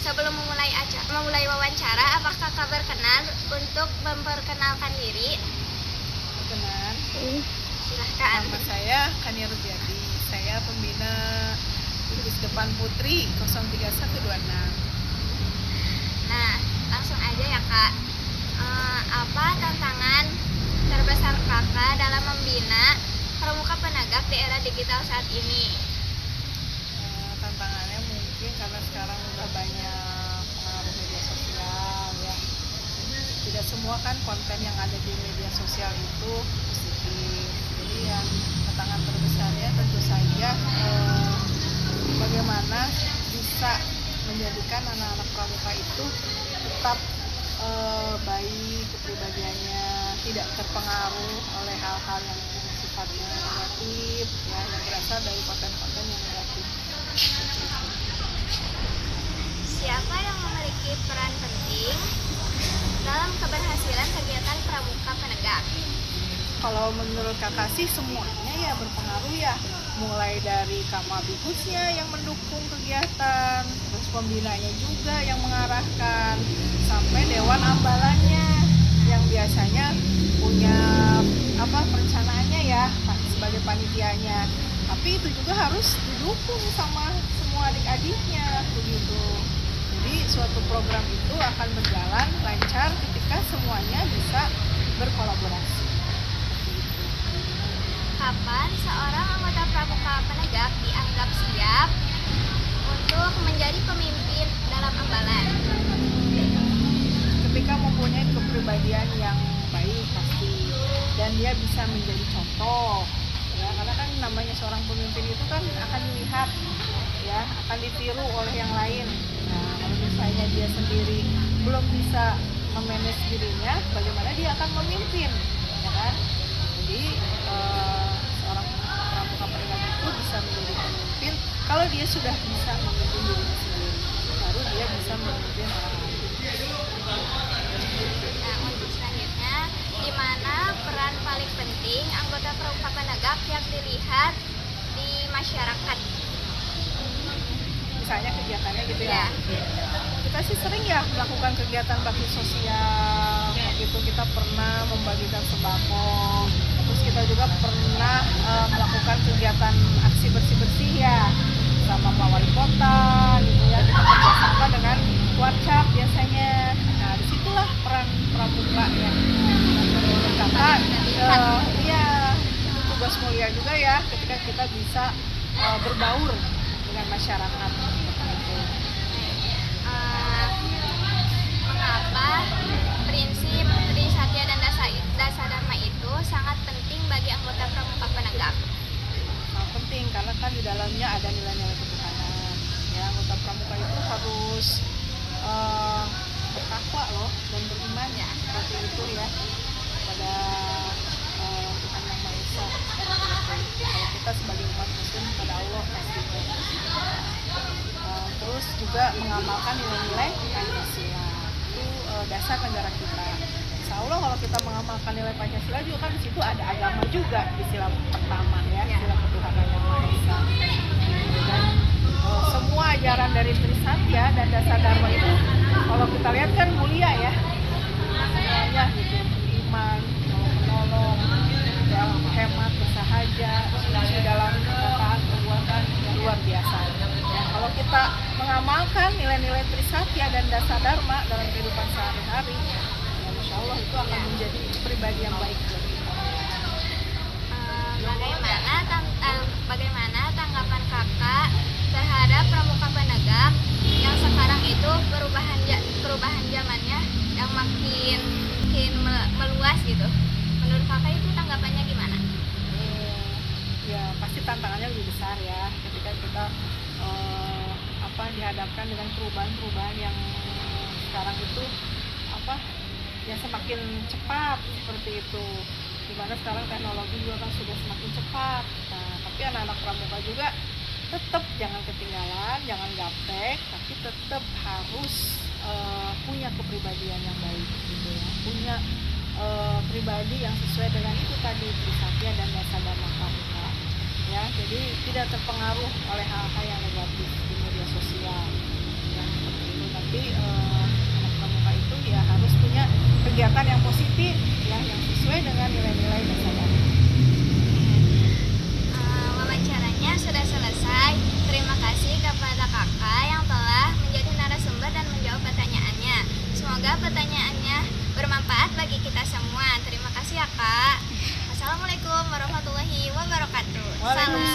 Sebelum memulai wawancara, apakah kakak berkenan untuk memperkenalkan diri? Berkenan. Silahkan. Nama saya Kania Rubiati. Saya pembina Gugus Depan Putri 03126. Nah, langsung aja ya kak. Apa tantangan terbesar kakak dalam membina pramuka penegak di era digital saat ini? Tantangannya mungkin karena sekarang udah banyak pengaruh media sosial ya. Tidak semua kan konten yang ada di media sosial itu positif. Jadi yang tantangan terbesarnya tentu saja bagaimana bisa menjadikan anak-anak pramuka itu tetap baik kepribadiannya, tidak terpengaruh oleh hal-hal yang sifatnya negatif ya, yang berasal dari konten-konten yang negatif. Siapa yang memiliki peran penting dalam keberhasilan kegiatan pramuka penegak? Kalau menurut kakak sih semuanya ya berpengaruh ya, mulai dari kamabigusnya yang mendukung kegiatan, terus pembinanya juga yang mengarahkan, sampai dewan ambalannya yang biasanya punya perencanaannya ya sebagai panitianya, tapi itu juga harus didukung sama semua adik-adiknya begitu. Jadi suatu program itu akan berjalan lancar ketika semuanya bisa berkolaborasi. Kapan seorang anggota pramuka penegak dianggap siap untuk menjadi pemimpin dalam ambalan? Ketika mempunyai kepribadian yang baik pasti, dan dia bisa menjadi contoh ya, karena kan namanya seorang pemimpin itu kan akan dilihat ya, akan ditiru oleh yang lain. Nah, kalau misalnya dia sendiri belum bisa memanage dirinya, bagaimana dia akan memimpin ya kan? Jadi seorang pramuka penegak itu bisa menjadi pemimpin kalau dia sudah bisa memimpin dirinya sendiri, baru dia bisa memimpin orang lain. Nah, untuk selanjutnya, di mana peran paling penting anggota pramuka penegak yang dilihat di masyarakat? Misalnya kegiatannya gitu ya. Ya. Kita sih sering ya melakukan kegiatan bakti sosial. Waktu itu kita pernah membagikan sembako. Terus kita juga pernah melakukan kegiatan aksi bersih-bersih ya sama Pak Wali Kota gitu ya. Kita kerjasama dengan Warcap biasanya. Nah, disitulah peran pramuka ya. Kakak, iya, itu tugas mulia juga ya ketika kita bisa berbaur dengan masyarakat. Mengapa prinsip Trisatya dan Dasa Dharma itu sangat penting bagi anggota pramuka penegak? Nah, penting karena kan di dalamnya ada nilai-nilai ketuhanan. Ya, anggota pramuka itu harus bertakwa loh dan beriman ya, seperti itu ya, pada Tuhan Yang Maha Esa. Kalau kita sebagai umat Muslim pada Allah pastinya. Terus juga mengamalkan nilai-nilai Pancasila. Itu dasar negara kita. Insya Allah kalau kita mengamalkan nilai Pancasila juga kan di situ ada agama juga di sila pertama ya, sila ketuhanan Yang Maha Esa. Dan semua ajaran dari Trisatya dan Dasa Dharma itu kalau kita lihat kan mulia ya, semuanya gitu, iman, menolong, hemat, bersahaja, di dalam perkataan, perbuatan yang luar biasa. Ya, kalau kita mengamalkan nilai-nilai Trisatya dan Dasa Dharma dalam kehidupan sehari-hari, ya Masya Allah itu akan menjadi pribadi yang baik buat kita. Bagaimana tanggapan kakak terhadap pramuka penegak yang sekarang itu perubahan zamannya yang makin meluas gitu? Menurut kakak itu tanggapannya gimana? Ya pasti tantangannya lebih besar ya ketika kita dihadapkan dengan perubahan-perubahan yang sekarang itu yang semakin cepat seperti itu, dimana sekarang teknologi juga kan sudah semakin cepat. Nah, tapi anak-anak pramuka juga tetap jangan ketinggalan, jangan gaptek, tapi tetap harus punya kepribadian yang baik gitu ya, punya pribadi yang sesuai dengan itu tadi Trisatya dan Dasa Dharma pramuka ya. Jadi tidak terpengaruh oleh hal-hal yang negatif di media sosial ya, seperti itu. Jadi anak pramuka itu ya harus punya kegiatan yang positif ya, yang sesuai dengan nilai-nilai dasar. Wawancaranya sudah selesai. Terima kasih kepada kakak yang telah menjadi narasumber dan menjawab pertanyaannya. Semoga pertanyaannya bermanfaat bagi kita semua. Terima kasih ya kak. Assalamualaikum warahmatullahi wabarakatuh. Waalaikumsalam.